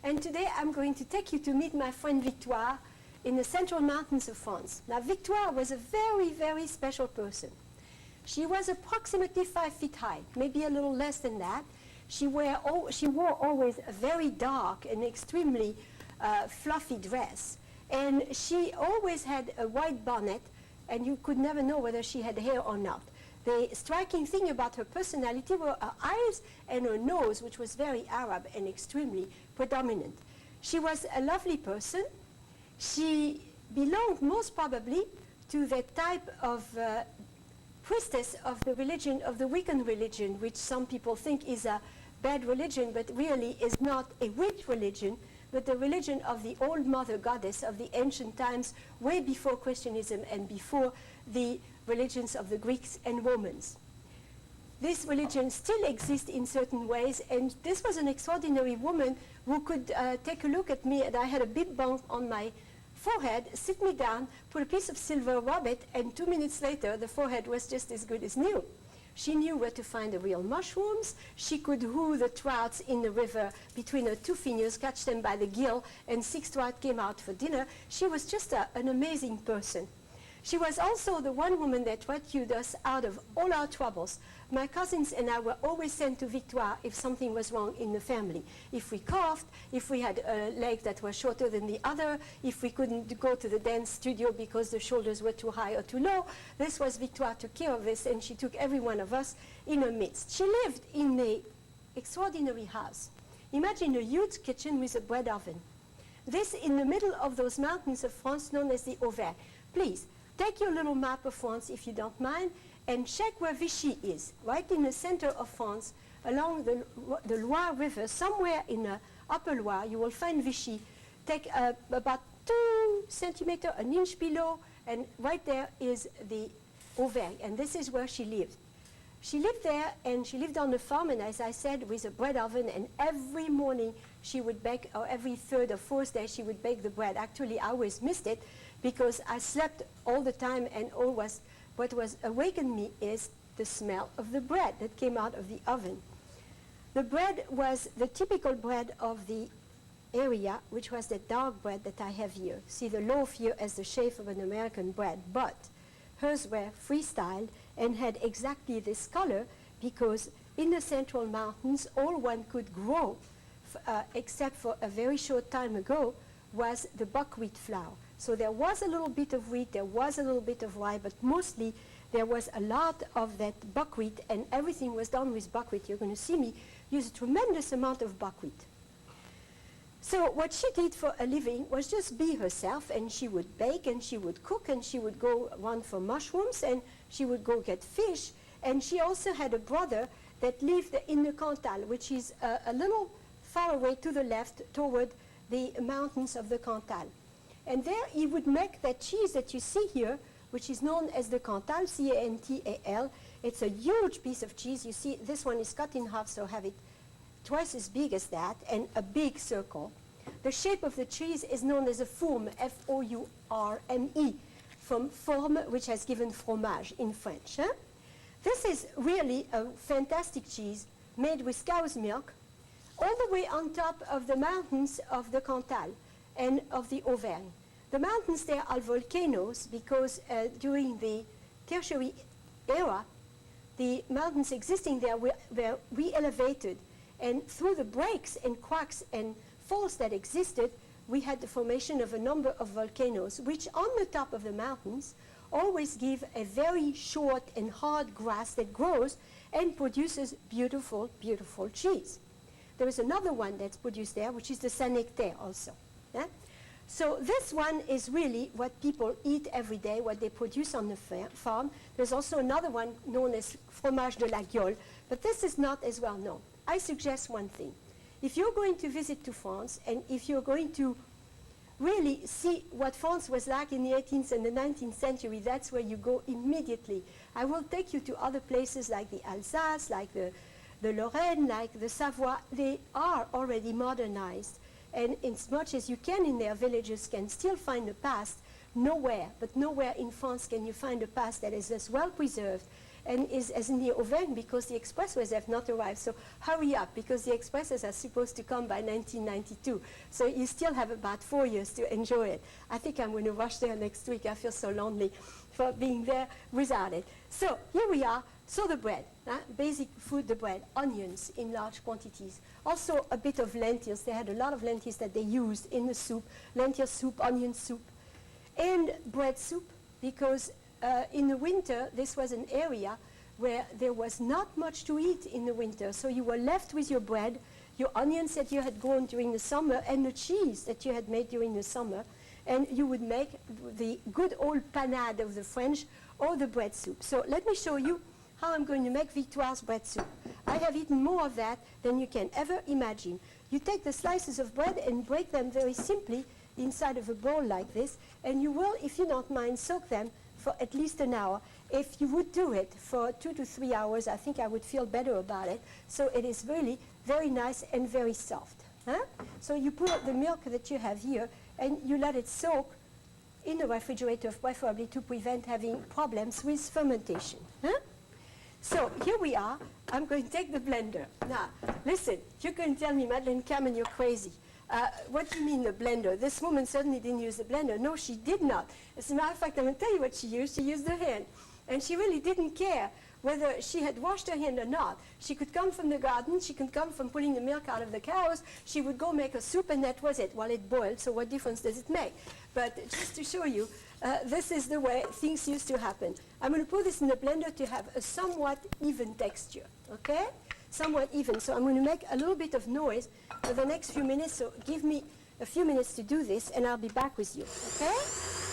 And today I'm going to take you to meet my friend Victoire in the central mountains of France. Now, Victoire was a very, very special person. She was approximately 5 feet high, maybe a little less than that. She wore always a very dark and extremely fluffy dress. And she always had a white bonnet, and you could never know whether she had hair or not. The striking thing about her personality were her eyes and her nose, which was very Arab and extremely predominant. She was a lovely person. She belonged most probably to the type of priestess of the religion, of the Wiccan religion, which some people think is a bad religion, but really is not a witch religion, but the religion of the old mother goddess of the ancient times, way before Christianism and before the religions of the Greeks and Romans. This religion still exists in certain ways, and this was an extraordinary woman who could take a look at me, and I had a big bump on my forehead, sit me down, put a piece of silver, rub it, and 2 minutes later the forehead was just as good as new. She knew where to find the real mushrooms. She could woo the trouts in the river between her 2 fingers, catch them by the gill, and 6 trout came out for dinner. She was just an amazing person. She was also the one woman that rescued us out of all our troubles. My cousins and I were always sent to Victoire if something was wrong in the family. If we coughed, if we had a leg that was shorter than the other, if we couldn't go to the dance studio because the shoulders were too high or too low, this was Victoire took care of this, and she took every one of us in her midst. She lived in an extraordinary house. Imagine a huge kitchen with a bread oven. This in the middle of those mountains of France known as the Auvergne. Please, take your little map of France, if you don't mind, and check where Vichy is. Right in the center of France, along the Loire River, somewhere in the upper Loire, you will find Vichy. Take about 2 centimeters, an inch below, and right there is the Auvergne, and this is where she lived. She lived there, and she lived on a farm, and as I said, with a bread oven, and every morning she would bake, or every 3rd or 4th day she would bake the bread. Actually, I always missed it, because I slept all the time, and what was awakened me is the smell of the bread that came out of the oven. The bread was the typical bread of the area, which was the dark bread that I have here. See the loaf here as the shape of an American bread, but hers were freestyled and had exactly this color, because in the central mountains, all one could grow, except for a very short time ago, was the buckwheat flour. So there was a little bit of wheat, there was a little bit of rye, but mostly there was a lot of that buckwheat, and everything was done with buckwheat. You're going to see me use a tremendous amount of buckwheat. So what she did for a living was just be herself, and she would bake, and she would cook, and she would go run for mushrooms, and she would go get fish. And she also had a brother that lived in the Cantal, which is a little far away to the left toward the mountains of the Cantal. And there he would make that cheese that you see here, which is known as the Cantal, C-A-N-T-A-L. It's a huge piece of cheese. You see, this one is cut in half, so have it twice as big as that, and a big circle. The shape of the cheese is known as a fourme, F-O-U-R-M-E, from forme, which has given fromage in French. Huh? This is really a fantastic cheese made with cow's milk, all the way on top of the mountains of the Cantal and of the Auvergne. The mountains there are volcanoes because during the tertiary era, the mountains existing there were re-elevated, and through the breaks and cracks and faults that existed, we had the formation of a number of volcanoes, which on the top of the mountains always give a very short and hard grass that grows and produces beautiful, beautiful cheese. There is another one that's produced there, which is the Saint-Nectaire also. Yeah? So this one is really what people eat every day, what they produce on the farm. There's also another one known as fromage de la Gueule, but this is not as well known. I suggest one thing. If you're going to visit to France, and if you're going to really see what France was like in the 18th and the 19th century, that's where you go immediately. I will take you to other places like the Alsace, like the Lorraine, like the Savoie. They are already modernized. And as much as you can in their villages can still find the past, nowhere, but nowhere in France can you find a past that is as well preserved and is in the oven because the expressways have not arrived. So hurry up, because the expresses are supposed to come by 1992. So you still have about 4 years to enjoy it. I think I'm going to rush there next week. I feel so lonely for being there without it. So here we are. So the bread, basic food, the bread, onions in large quantities. Also a bit of lentils. They had a lot of lentils that they used in the soup. Lentil soup, onion soup, and bread soup, because in the winter this was an area where there was not much to eat in the winter. So you were left with your bread, your onions that you had grown during the summer, and the cheese that you had made during the summer. And you would make the good old panade of the French, or the bread soup. So let me show you how I'm going to make Victoire's bread soup. I have eaten more of that than you can ever imagine. You take the slices of bread and break them very simply inside of a bowl like this, and you will, if you don't mind, soak them for at least an hour. If you would do it for 2 to 3 hours, I think I would feel better about it. So it is really very nice and very soft. So you put up the milk that you have here, and you let it soak in the refrigerator, preferably to prevent having problems with fermentation. So here we are. I'm going to take the blender. Now, listen, you're going to tell me, Madeleine, Kamman, you're crazy. What do you mean the blender? This woman certainly didn't use the blender. No, she did not. As a matter of fact, I'm going to tell you what she used. She used her hand. And she really didn't care whether she had washed her hand or not. She could come from the garden. She could come from pulling the milk out of the cows. She would go make a soup, and that was it. Well, it boiled, so what difference does it make? But just to show you, this is the way things used to happen. I'm going to put this in the blender to have a somewhat even texture, okay? Somewhat even. So I'm going to make a little bit of noise for the next few minutes. So give me a few minutes to do this, and I'll be back with you, okay?